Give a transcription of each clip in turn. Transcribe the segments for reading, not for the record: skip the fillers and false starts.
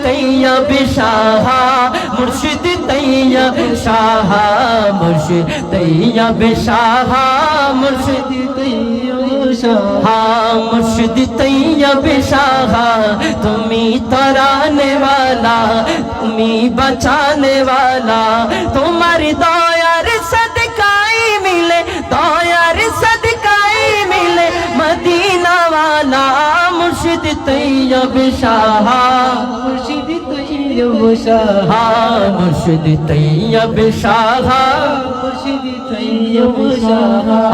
তৈয়ব শাহ মুর্শিদ তৈয়ব শাহ মুর্শিদ তৈয়ব শাহ মুর্শিদ তৈয়ব শাহ মুর্শিদ তৈয়ব শাহ তুমি তরানে वाला তুমি বাঁচানে वाला তোমার দয়ার সদকাই মিলে দয়ার সদকাই মিলে মদিনা वाला মুর্শিদ তৈয়ব শাহ মুর্শিদ তৈয়ব শাহ মুর্শিদ তৈয়ব শাহ মুর্শিদ তৈয়ব শাহ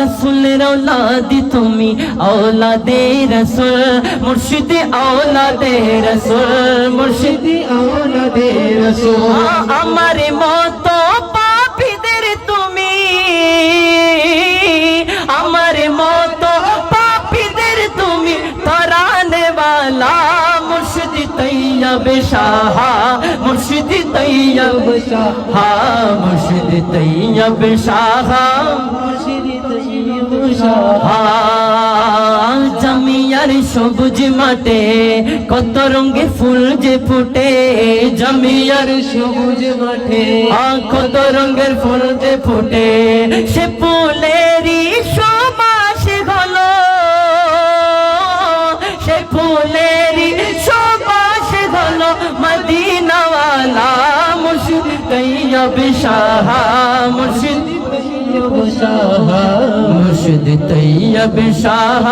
রসুলের औलाद তুমি औलादे रसूल মুর্শিদ औलादे रसूल মুর্শিদ औलादे रसूल আমার মতো পাপীদের তুমি আমার মতো পাপীদের তুমি তরানে वाला মুর্শিদ তৈয়ব শাহ মুর্শিদ তৈয়ব শাহ মুর্শিদ তৈয়ব শাহ মুর্শিদ তৈয়ব শাহ জামিয়ার সবুজ মাঠে কত রঙের ফুল যে ফুটে জামিয়ার সবুজ মাঠে কত রঙের ফুল যে ফুটে সে ফুলেরই সুবাস হলো সে ফুলেরই সুবাস হলো মদিনা वाला মুর্শিদ তৈয়ব শাহ মুর্শিদ তৈয়ব শাহ মুর্শিদ তৈয়ব শাহ